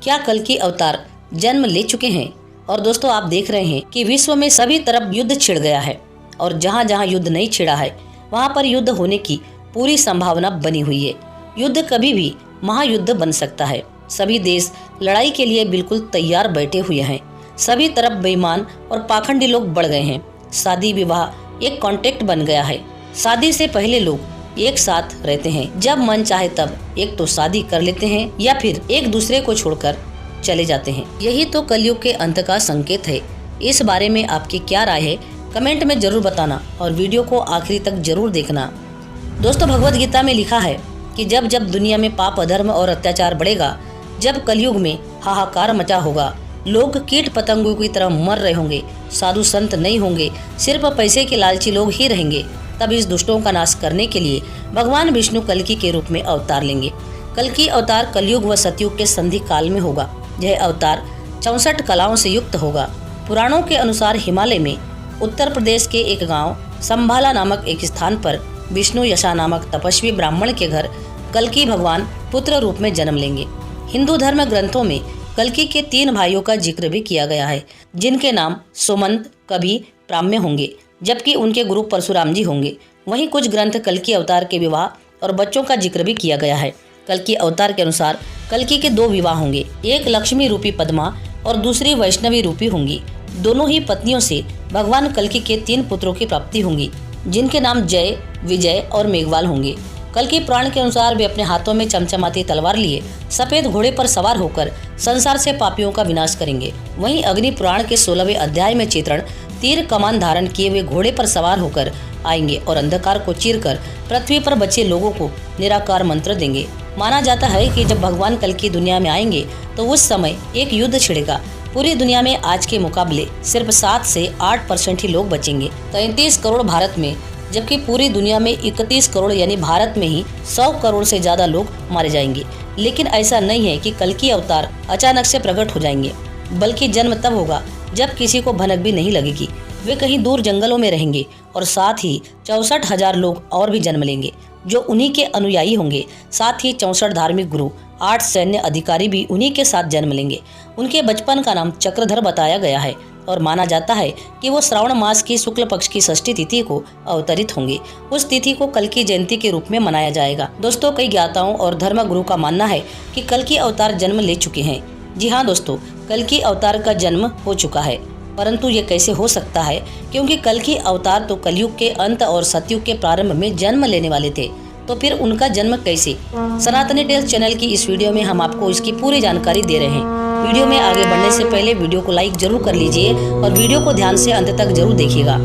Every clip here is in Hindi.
क्या कल्कि अवतार जन्म ले चुके हैं? और दोस्तों आप देख रहे हैं कि विश्व में सभी तरफ युद्ध छिड़ गया है और जहाँ जहाँ युद्ध नहीं छिड़ा है वहाँ पर युद्ध होने की पूरी संभावना बनी हुई है। युद्ध कभी भी महायुद्ध बन सकता है। सभी देश लड़ाई के लिए बिल्कुल तैयार बैठे हुए हैं। सभी तरफ बेईमान और पाखंडी लोग बढ़ गए हैं। शादी विवाह एक कॉन्टेक्ट बन गया है। शादी से पहले लोग एक साथ रहते हैं। जब मन चाहे तब एक तो शादी कर लेते हैं या फिर एक दूसरे को छोड़कर चले जाते हैं। यही तो कलयुग के अंत का संकेत है। इस बारे में आपकी क्या राय है कमेंट में जरूर बताना और वीडियो को आखिरी तक जरूर देखना। दोस्तों भगवत गीता में लिखा है कि जब जब दुनिया में पाप अधर्म और अत्याचार बढ़ेगा, जब कलयुग में हाहाकार मचा होगा, लोग कीट पतंगों की तरह मर रहे होंगे, साधु संत नहीं होंगे, सिर्फ पैसे के लालची लोग ही रहेंगे, तब इस दुष्टों का नाश करने के लिए भगवान विष्णु कल्कि के रूप में अवतार लेंगे। कल्कि अवतार कलयुग व सतयुग के संधि काल में होगा। यह अवतार 64 कलाओं से युक्त होगा। पुराणों के अनुसार हिमालय में उत्तर प्रदेश के एक गांव संभाला नामक एक स्थान पर विष्णु यशा नामक तपस्वी ब्राह्मण के घर कल्कि भगवान पुत्र रूप में जन्म लेंगे। हिंदू धर्म ग्रंथों में कल्कि के 3 भाइयों का जिक्र भी किया गया है, जिनके नाम सुमंत, कवि, प्राम्य होंगे, जबकि उनके गुरु परशुराम जी होंगे। वहीं कुछ ग्रंथ कल्कि अवतार के विवाह और बच्चों का जिक्र भी किया गया है। कल्कि अवतार के अनुसार कल्कि के 2 विवाह होंगे, एक लक्ष्मी रूपी पद्मा और दूसरी वैष्णवी रूपी होंगी। दोनों ही पत्नियों से भगवान कल्कि के 3 पुत्रों की प्राप्ति होंगी, जिनके नाम जय, विजय और मेघवाल होंगे। कल्कि पुराण के अनुसार वे अपने हाथों में चमचमाती तलवार लिए सफेद घोड़े पर सवार होकर संसार से पापियों का विनाश करेंगे। वहीं अग्नि पुराण के 16वें अध्याय में चित्रण तीर कमान धारण किए हुए घोड़े पर सवार होकर आएंगे और अंधकार को चीरकर पृथ्वी पर बचे लोगों को निराकार मंत्र देंगे। माना जाता है कि जब भगवान कल्कि दुनिया में आएंगे तो उस समय एक युद्ध छिड़ेगा। पूरी दुनिया में आज के मुकाबले सिर्फ 7 से 8% ही लोग बचेंगे। 33 करोड़ भारत में, जबकि पूरी दुनिया में 31 करोड़ यानी भारत में ही 100 करोड़ से ज्यादा लोग मारे जाएंगे। लेकिन ऐसा नहीं है कि कल्कि अवतार अचानक से प्रकट हो जाएंगे, बल्कि जन्म तब होगा जब किसी को भनक भी नहीं लगेगी। वे कहीं दूर जंगलों में रहेंगे और साथ ही 64,000 लोग और भी जन्म लेंगे जो उन्हीं के अनुयायी होंगे। साथ ही 64 धार्मिक गुरु, 8 सैन्य अधिकारी भी उन्हीं के साथ जन्म लेंगे। उनके बचपन का नाम चक्रधर बताया गया है और माना जाता है कि वो श्रावण मास की शुक्ल पक्ष की षष्ठी तिथि को अवतरित होंगे। उस तिथि को कल्कि जयंती के रूप में मनाया जाएगा। दोस्तों कई ज्ञाताओं और धर्म गुरु का मानना है कि कल्कि अवतार जन्म ले चुके हैं। जी हाँ दोस्तों, कल्कि अवतार का जन्म हो चुका है, परंतु ये कैसे हो सकता है, क्योंकि कल्कि अवतार तो कलयुग के अंत और सतयुग के प्रारंभ में जन्म लेने वाले थे, तो फिर उनका जन्म कैसे? सनातनी टेल्स चैनल की इस वीडियो में हम आपको इसकी पूरी जानकारी दे रहे हैं। वीडियो में आगे बढ़ने से पहले वीडियो को लाइक जरूर कर लीजिए और वीडियो को ध्यान से अंत तक जरूर देखिएगा।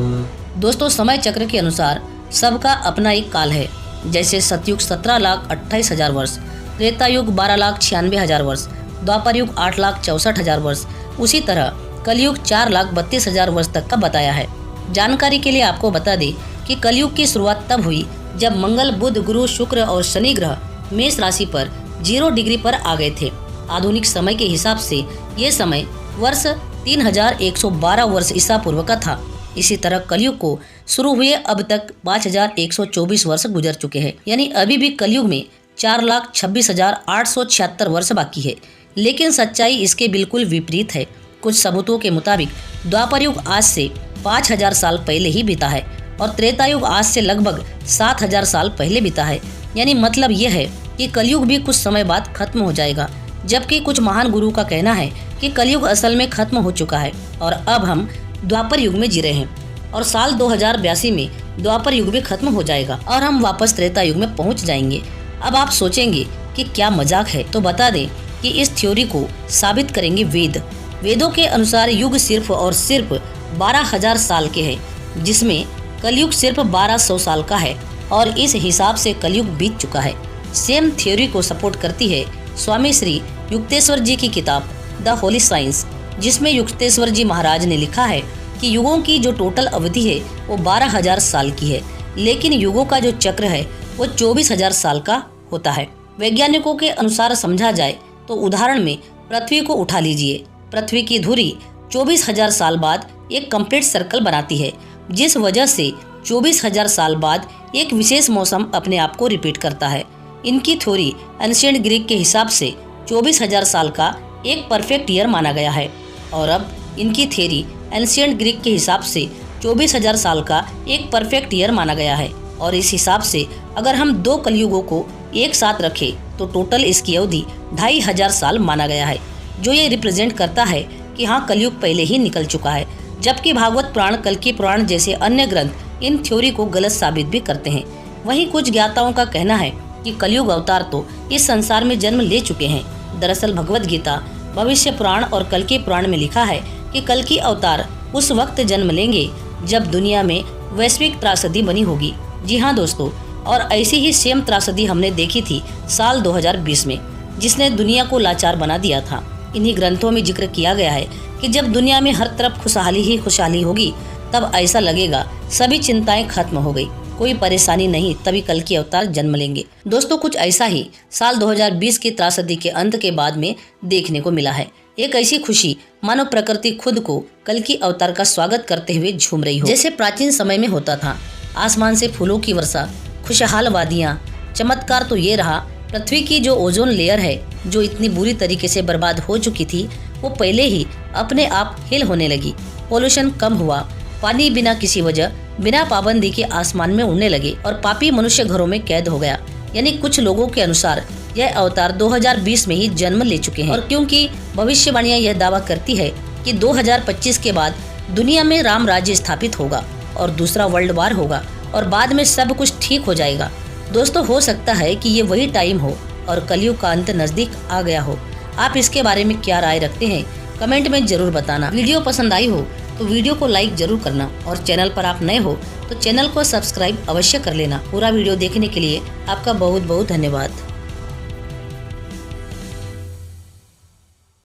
दोस्तों समय चक्र के अनुसार सबका अपना एक काल है। जैसे सतयुग 17,28,000 वर्ष, त्रेता युग 12,96,000 वर्ष, द्वापर युग 8,64,000 वर्ष, उसी तरह कलयुग 4,32,000 वर्ष तक का बताया है। जानकारी के लिए आपको बता दें कि कलयुग की शुरुआत तब हुई जब मंगल, बुध, गुरु, शुक्र और शनि ग्रह मेष राशि पर 0 डिग्री पर आ गए थे। आधुनिक समय के हिसाब से ये समय वर्ष 3112 वर्ष ईसा पूर्व का था। इसी तरह कलयुग को शुरू हुए अब तक 5124 वर्ष गुजर चुके हैं, यानी अभी भी कलयुग में 4,26,876 वर्ष बाकी है। लेकिन सच्चाई इसके बिल्कुल विपरीत है। कुछ सबूतों के मुताबिक द्वापर युग आज से 5,000 साल पहले ही बीता है और त्रेता युग आज से लगभग 7,000 साल पहले बीता है। यानी मतलब यह है कि कलयुग भी कुछ समय बाद खत्म हो जाएगा। जबकि कुछ महान गुरु का कहना है कि कलयुग असल में खत्म हो चुका है और अब हम द्वापर युग में जी रहे हैं और साल 2082 में द्वापर युग भी खत्म हो जाएगा और हम वापस त्रेता युग में पहुंच जाएंगे। अब आप सोचेंगे कि क्या मजाक है, तो बता दें कि इस थ्योरी को साबित करेंगे वेद। वेदों के अनुसार युग सिर्फ और सिर्फ 12,000 साल के हैं, जिसमें कलयुग सिर्फ 1200 साल का है और इस हिसाब से कलयुग बीत चुका है। सेम थ्योरी को सपोर्ट करती है स्वामी श्री युक्तेश्वर जी की किताब द होली साइंस, जिसमें युक्तेश्वर जी महाराज ने लिखा है कि युगों की जो टोटल अवधि है वो 12,000 साल की है, लेकिन युगों का जो चक्र है वो 24,000 साल का होता है। वैज्ञानिकों के अनुसार समझा जाए तो उदाहरण में पृथ्वी को उठा लीजिए। पृथ्वी की धुरी 24,000 साल बाद एक कंप्लीट सर्कल बनाती है, जिस वजह से 24,000 साल बाद एक विशेष मौसम अपने आप को रिपीट करता है। इनकी थ्योरी एंशिएंट ग्रीक के हिसाब से 24,000 साल का एक परफेक्ट ईयर माना गया है और अब इनकी थ्योरी एंशिएंट ग्रीक के हिसाब से 24,000 साल का एक परफेक्ट ईयर माना गया है। और इस हिसाब से अगर हम 2 कलयुगों को एक साथ रखें तो टोटल इसकी अवधि 2,500 साल माना गया है, जो ये रिप्रेजेंट करता है कि हाँ, कलयुग पहले ही निकल चुका है। जबकि भागवत पुराण, कल्कि पुराण जैसे अन्य ग्रंथ इन थ्योरी को गलत साबित भी करते हैं। वहीं कुछ ज्ञाताओं का कहना है कि कलयुग अवतार तो इस संसार में जन्म ले चुके हैं। दरअसल भगवत गीता, भविष्य पुराण और कल्कि पुराण में लिखा है कि कल्कि अवतार उस वक्त जन्म लेंगे जब दुनिया में वैश्विक त्रासदी बनी होगी। जी हाँ दोस्तों, और ऐसी ही सेम त्रासदी हमने देखी थी साल 2020 में, जिसने दुनिया को लाचार बना दिया था। इन्हीं ग्रंथों में जिक्र किया गया है कि जब दुनिया में हर तरफ खुशहाली ही खुशहाली होगी तब ऐसा लगेगा सभी चिंताएं खत्म हो गई, कोई परेशानी नहीं, तभी कल्कि अवतार जन्म लेंगे। दोस्तों, कुछ ऐसा ही साल 2020 की त्रासदी के अंत के बाद में देखने को मिला है। एक ऐसी खुशी मानो प्रकृति खुद को कल्कि अवतार का स्वागत करते हुए झूम रही हो, जैसे प्राचीन समय में होता था। आसमान से फूलों की वर्षा, खुशहाल वादियाँ। चमत्कार तो ये रहा, पृथ्वी की जो ओजोन लेयर है, जो इतनी बुरी तरीके से बर्बाद हो चुकी थी, वो पहले ही अपने आप हिल होने लगी। पोल्यूशन कम हुआ, पानी बिना किसी वजह, बिना पाबंदी के आसमान में उड़ने लगे और पापी मनुष्य घरों में कैद हो गया। यानी कुछ लोगों के अनुसार यह अवतार 2020 में ही जन्म ले चुके हैं। और क्योंकि भविष्यवाणियां यह दावा करती है कि 2025 के बाद दुनिया में राम राज्य स्थापित होगा और दूसरा वर्ल्ड वार होगा और बाद में सब कुछ ठीक हो जाएगा। दोस्तों, हो सकता है कि ये वही टाइम हो और कलयुग का अंत नजदीक आ गया हो। आप इसके बारे में क्या राय रखते हैं, कमेंट में जरूर बताना। वीडियो पसंद आई हो तो वीडियो को लाइक जरूर करना और चैनल पर आप नए हो तो चैनल को सब्सक्राइब अवश्य कर लेना। पूरा वीडियो देखने के लिए आपका बहुत बहुत धन्यवाद।